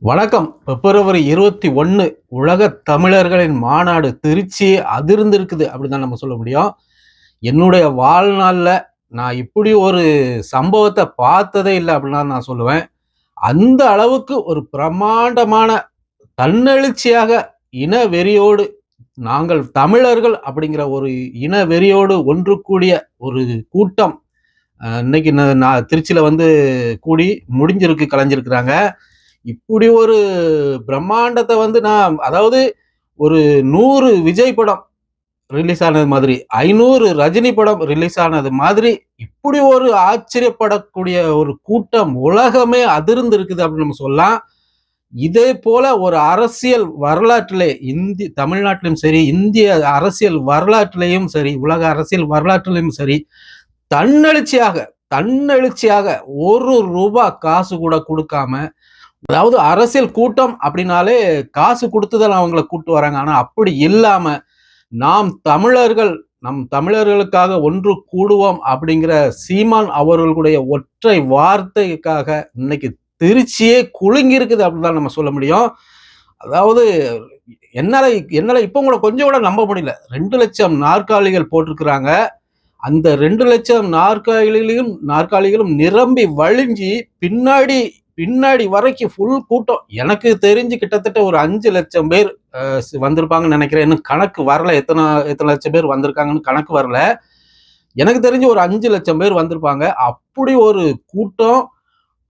வணக்கம். பிப்ரவரி 21 உலக தமிழர்களின் மாநாடு திருச்சி அதிர்ந்திருக்குது அப்படிதான் நம்ம சொல்ல முடியும். என்னுடைய வாழ்நாள்ல நான் இப்படி ஒரு சம்பவத்தை பார்த்ததே இல்லை அப்படின்னு நான் சொல்லுவேன். அந்த அளவுக்கு ஒரு பிரமாண்டமான தன்னெழுச்சியாக இன வெறியோடு நாங்கள் தமிழர்கள் அப்படிங்கிற ஒரு இன வெறியோடு ஒன்று கூடிய ஒரு கூட்டம் இன்னைக்கு நான் திருச்சியில கூடி முடிஞ்சிருக்கு, கலைஞ்சிருக்கிறாங்க. இப்படி ஒரு பிரம்மாண்டத்தை நான் அதாவது ஒரு 100 விஜய் படம் ரிலீஸ் ஆனது மாதிரி, 500 ரஜினி படம் ரிலீஸ் ஆனது மாதிரி, இப்படி ஒரு ஆச்சரியப்படக்கூடிய ஒரு கூட்டம் உலகமே அதிர்ந்து இருக்குது அப்படின்னு நம்ம சொல்லலாம். இதே போல ஒரு அரசியல் வரலாற்றிலே தமிழ்நாட்டிலும் சரி, இந்திய அரசியல் வரலாற்றிலையும் சரி, உலக அரசியல் வரலாற்றிலையும் சரி, தன்னெழுச்சியாக தன்னெழுச்சியாக ₹1 காசு கூட கொடுக்காம, அதாவது அரசியல் கூட்டம் அப்படின்னாலே காசு கொடுத்துதான் அவங்கள கூட்டு வராங்க. ஆனா அப்படி இல்லாம நாம் தமிழர்கள், நம் தமிழர்களுக்காக ஒன்று கூடுவோம் அப்படிங்கிற சீமான் அவர்களுடைய ஒற்றை வார்த்தைக்காக இன்னைக்கு திருச்சியே குலுங்கி இருக்குது அப்படிதான் நம்ம சொல்ல முடியும். அதாவது என்னால என்னால இப்ப கூட கொஞ்சம் கூட நம்ப முடியல. 2,00,000 நாற்காலிகள் போட்டிருக்கிறாங்க. அந்த 2,00,000 நாற்காலிகளும் நிரம்பி வழிஞ்சி பின்னாடி பின்னாடி வரைக்கும் ஃபுல் கூட்டம். எனக்கு தெரிஞ்சு கிட்டத்தட்ட ஒரு 5,00,000 பேர் வந்திருப்பாங்கன்னு நினைக்கிறேன். இன்னும் கணக்கு வரல. எத்தனை எத்தனை லட்சம் பேர் வந்திருக்காங்கன்னு கணக்கு வரல. எனக்கு தெரிஞ்சு ஒரு 5,00,000 பேர் வந்திருப்பாங்க. அப்படி ஒரு கூட்டம்,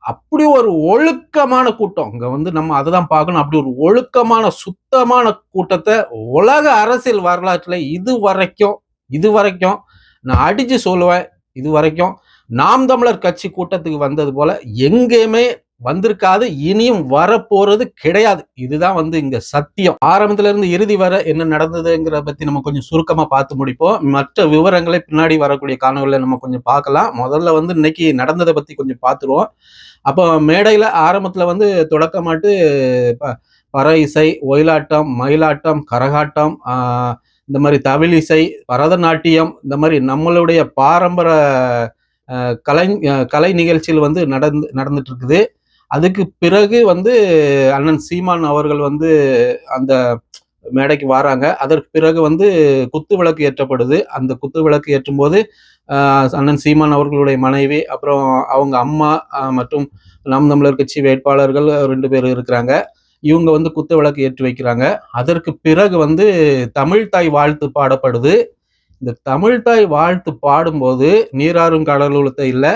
அப்படி ஒரு ஒழுக்கமான கூட்டம். இங்க நம்ம அததான் பார்க்கணும். அப்படி ஒரு ஒழுக்கமான சுத்தமான கூட்டத்தை உலக அரசியல் வரலாற்றுல இதுவரைக்கும் நான் அடிச்சு சொல்லுவேன், இதுவரைக்கும் நாம் தமிழர் கட்சி கூட்டத்துக்கு வந்தது போல எங்கேயுமே வந்திருக்காது, இனியும் வரப்போறது கிடையாது. இதுதான் இங்க சத்தியம். ஆரம்பத்துல இருந்து இறுதி வரை என்ன நடந்ததுங்கிற பத்தி நம்ம கொஞ்சம் சுருக்கமா பார்த்து முடிப்போம். மற்ற விவரங்களை பின்னாடி வரக்கூடிய காணொலியில நம்ம கொஞ்சம் பார்க்கலாம். முதல்ல இன்னைக்கு நடந்ததை பத்தி கொஞ்சம் பார்த்துருவோம். அப்போ மேடையில ஆரம்பத்துல தொடக்கமாட்டு பறை இசை, ஒயிலாட்டம், மயிலாட்டம், கரகாட்டம், இந்த மாதிரி தவில் இசை, பரதநாட்டியம், இந்த மாதிரி நம்மளுடைய பாரம்பரிய கலை நிகழ்ச்சியில் நடந்துட்டு இருக்குது. அதுக்கு பிறகு அண்ணன் சீமான் அவர்கள் அந்த மேடைக்கு வராங்க. அதற்கு பிறகு குத்து விளக்கு ஏற்றப்படுது. அந்த குத்து விளக்கு ஏற்றும் போது அண்ணன் சீமான் அவர்களுடைய மனைவி, அப்புறம் அவங்க அம்மா மற்றும் நாம் தமிழர் கட்சி வேட்பாளர்கள் 2 பேர் இருக்கிறாங்க. இவங்க குத்து விளக்கு ஏற்றி வைக்கிறாங்க. அதற்கு பிறகு தமிழ்தாய் வாழ்த்து பாடப்படுது. இந்த தமிழ்தாய் வாழ்த்து பாடும்போது நீராறும் கடலுலத்தை இல்ல,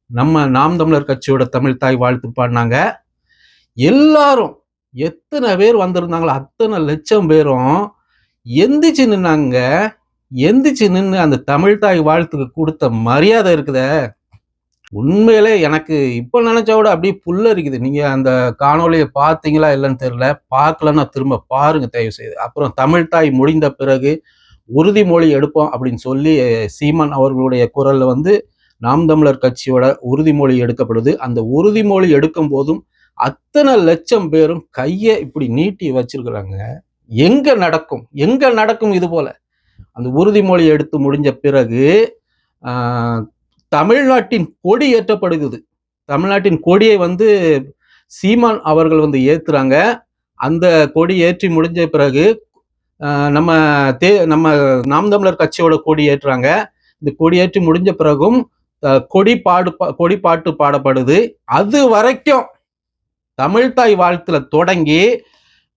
நம்ம நாம் தமிழர் கட்சியோட தமிழ்தாய் வாழ்த்து பாடினாங்க. எல்லாரும் எத்தனை பேர் வந்திருந்தாங்களோ அத்தனை லட்சம் பேரும் எந்திரிச்சு நின்னாங்க. எந்திரிச்சு நின்று அந்த தமிழ்தாய் வாழ்த்துக்கு கொடுத்த மரியாதை இருக்குத, உண்மையிலே எனக்கு இப்ப நினைச்சா கூட அப்படியே புல்லரிக்குது. நீங்க அந்த காணொலியை பார்த்தீங்களா இல்லைன்னு தெரியல. பார்க்கலன்னா திரும்ப பாருங்க தயவு செய்து. அப்புறம் தமிழ்தாய் முடிந்த பிறகு உறுதிமொழி எடுப்போம் அப்படின்னு சொல்லி சீமான் அவர்களுடைய குரல்ல நாம் தமிழர் கட்சியோட உறுதிமொழி எடுக்கப்படுது. அந்த உறுதிமொழி எடுக்கும் போதும் அத்தனை லட்சம் பேரும் கையை இப்படி நீட்டி வச்சிருக்கிறாங்க. எங்க நடக்கும் இது போல? அந்த உறுதிமொழி எடுத்து முடிஞ்ச பிறகு தமிழ்நாட்டின் கொடி ஏற்றப்படுகிறது. தமிழ்நாட்டின் கொடியை சீமான் அவர்கள் ஏத்துறாங்க. அந்த கொடி ஏற்றி முடிஞ்ச பிறகு நம்ம நாம் தமிழர் கட்சியோட கொடி ஏற்றுறாங்க. இந்த கொடி ஏற்றி முடிஞ்ச பிறகும் கொடி பாட்டு பாடப்படுது. அது வரைக்கும் தமிழ்தாய் வாழ்த்துல தொடங்கி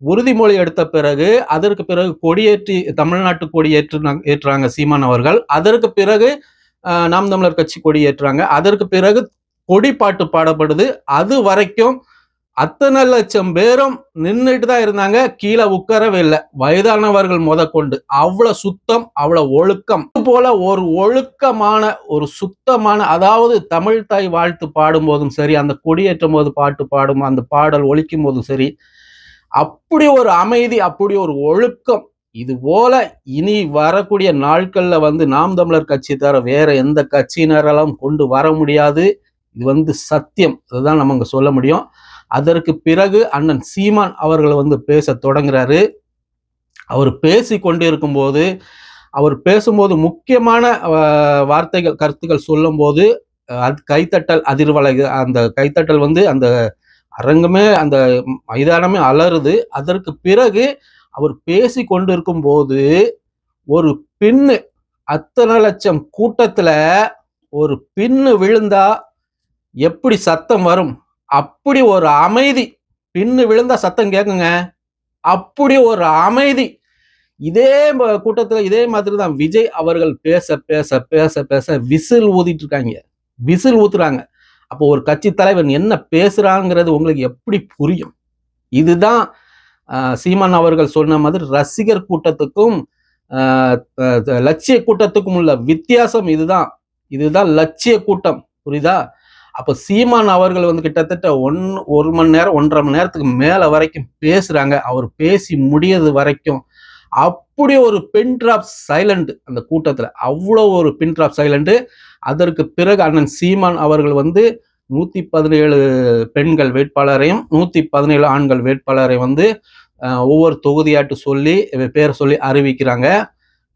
உறுதிமொழி எடுத்த பிறகு, அதற்கு பிறகு கொடியேற்றி தமிழ்நாட்டு கொடி ஏற்றுறாங்க சீமான் அவர்கள். அதற்கு பிறகு நாம் தமிழர் கட்சி கொடி ஏற்றுறாங்க. அதற்கு பிறகு கொடி பாட்டு பாடப்படுது. அது வரைக்கும் அத்தனை லட்சம் பேரும் நின்றுட்டு தான் இருந்தாங்க. கீழே உட்காரவே இல்லை, வயதானவர்கள் முதற்கொண்டு. அவ்வளவு சுத்தம், அவ்வளவு ஒழுக்கம். இது போல ஒரு ஒழுக்கமான, ஒரு சுத்தமான, அதாவது தமிழ்தாய் வாழ்த்து பாடும் போதும் சரி, அந்த கொடியேற்றும் போது பாட்டு பாடும் அந்த பாடல் ஒலிக்கும் போதும் சரி, அப்படி ஒரு அமைதி, அப்படி ஒரு ஒழுக்கம். இது போல இனி வரக்கூடிய நாட்கள்ல நாம் தமிழர் கட்சி தவிர வேற எந்த கட்சியினரெல்லாம் கொண்டு வர முடியாது. இது சத்தியம். அதுதான் நம்ம இங்க சொல்ல முடியும். அதற்கு பிறகு அண்ணன் சீமான் அவர்கள் பேச தொடங்குறாரு. அவர் பேசி கொண்டிருக்கும் போது, அவர் பேசும்போது முக்கியமான வார்த்தைகள், கருத்துக்கள் சொல்லும் போது கைத்தட்டல் அதிர்வலை. அந்த கைத்தட்டல் அந்த அரங்கமே அந்த மைதானமே அலறுது. அதற்கு பிறகு அவர் பேசி கொண்டிருக்கும் போது ஒரு பின்னு அத்தனை லட்சம் கூட்டத்துல ஒரு பின்னு விழுந்தா எப்படி சத்தம் வரும், அப்படி ஒரு அமைதி. பின்னு விழுந்தா சத்தம் கேட்குங்க, அப்படி ஒரு அமைதி. இதே கூட்டத்துல இதே மாதிரி தான் விஜய் அவர்கள் பேச பேச பேச பேச விசில் ஊதிட்டு இருக்காங்க, விசில் ஊத்துறாங்க. அப்போ ஒரு கட்சி தலைவன் என்ன பேசுறாங்கிறது உங்களுக்கு எப்படி புரியும்? இதுதான் சீமான் அவர்கள் சொன்ன மாதிரி ரசிகர் கூட்டத்துக்கும் லட்சிய கூட்டத்துக்கும் உள்ள வித்தியாசம் இதுதான். இதுதான் லட்சிய கூட்டம், புரியுதா? அப்ப சீமான் அவர்கள் வந்து கிட்டத்தட்ட 1 மணி நேரம் 1.5 மணி நேரத்துக்கு மேல வரைக்கும் பேசுறாங்க. அவர் பேசி முடியது வரைக்கும் அப்படி ஒரு பின் டிராப் சைலண்ட் அந்த கூட்டத்துல, அவ்வளோ ஒரு பின் டிராப் சைலண்ட். அதற்கு பிறகு அண்ணன் சீமான் அவர்கள் வந்து 117 பெண்கள் வேட்பாளரையும் 117 ஆண்கள் வேட்பாளரை வந்து ஒவ்வொரு தொகுதியாட்டு சொல்லி பேர் சொல்லி அறிவிக்கிறாங்க.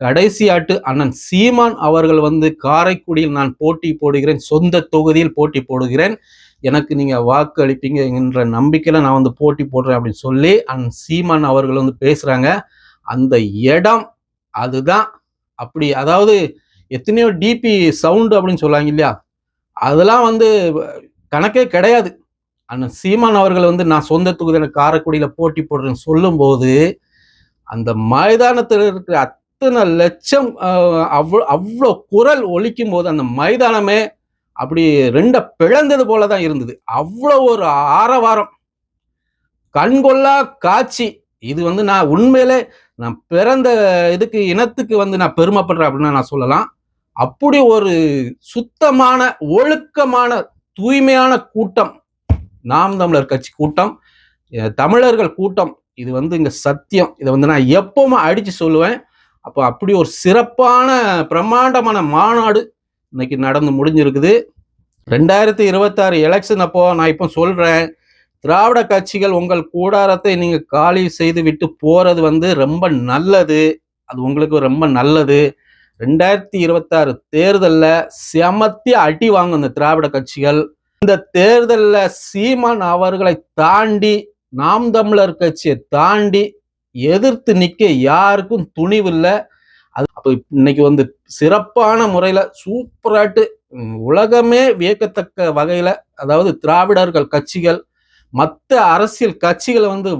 கடைசியாட்டு அண்ணன் சீமான் அவர்கள் வந்து காரைக்குடியில் நான் போட்டி போடுகிறேன், சொந்த தொகுதியில் போட்டி போடுகிறேன், எனக்கு நீங்க வாக்கு அளிப்பீங்க என்ற நம்பிக்கையில நான் வந்து போட்டி போடுறேன் அப்படின்னு சொல்லி அண்ணன் சீமான் அவர்கள் வந்து பேசுறாங்க. அந்த இடம் அதுதான். அப்படி அதாவது எத்தனையோ டிபி சவுண்டு அப்படின்னு சொல்லுவாங்க இல்லையா, அதெல்லாம் வந்து கணக்கே கிடையாது. அண்ணன் சீமான் அவர்கள் வந்து நான் சொந்த தொகுதியில காரைக்குடியில போட்டி போடுறேன்னு சொல்லும் போது அந்த மைதானத்தில் இருக்கிற அத்தனை லட்சம் அவ்வளோ குரல் ஒலிக்கும் போது அந்த மைதானமே அப்படி ரெண்ட பிளந்தது போலதான் இருந்தது. அவ்வளோ ஒரு ஆரவாரம், கண்கொள்ளா காட்சி. இது வந்து நான் உண்மையிலே நான் பிறந்த இதுக்கு இனத்துக்கு வந்து நான் பெருமைப்படுறேன் அப்படின்னு நான் சொல்லலாம். அப்படி ஒரு சுத்தமான ஒழுக்கமான தூய்மையான கூட்டம் நாம் தமிழர் கட்சி கூட்டம், தமிழர்கள் கூட்டம். இது வந்து இங்க சத்தியம். இதை வந்து நான் எப்பவுமே அடிச்சு சொல்லுவேன். அப்போ அப்படி ஒரு சிறப்பான பிரம்மாண்டமான மாநாடு இன்னைக்கு நடந்து முடிஞ்சிருக்குது. 2026 எலெக்ஷன் அப்போ நான் இப்போ சொல்றேன், திராவிட கட்சிகள் உங்கள் கூடாரத்தை நீங்க காலி செய்து விட்டு போறது வந்து ரொம்ப நல்லது. அது உங்களுக்கு ரொம்ப நல்லது. 2026 தேர்தல்ல செமத்திய அடி வாங்கும் இந்த திராவிட கட்சிகள். இந்த தேர்தல்ல சீமான் அவர்களை தாண்டி நாம் தமிழர் கட்சியை தாண்டி எதிர்த்து நிக்க யாருக்கும் துணிவில்லை. அது அப்ப இன்னைக்கு வந்து சிறப்பான முறையில சூப்பராட்டு உலகமே வியக்கத்தக்க வகையில, அதாவது திராவிடர்கள் கட்சிகள் மற்ற அரசியல் கட்சிகளை வந்து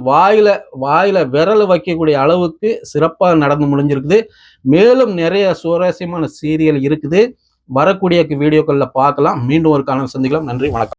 வாயில விரல் வைக்கக்கூடிய அளவுக்கு சிறப்பாக நடந்து முடிஞ்சிருக்குது. மேலும் நிறைய சுவாரஸ்யமான சீரியல் இருக்குது, வரக்கூடிய வீடியோக்கள்ல பார்க்கலாம். மீண்டும் ஒரு காலம் சந்திக்கலாம். நன்றி, வணக்கம்.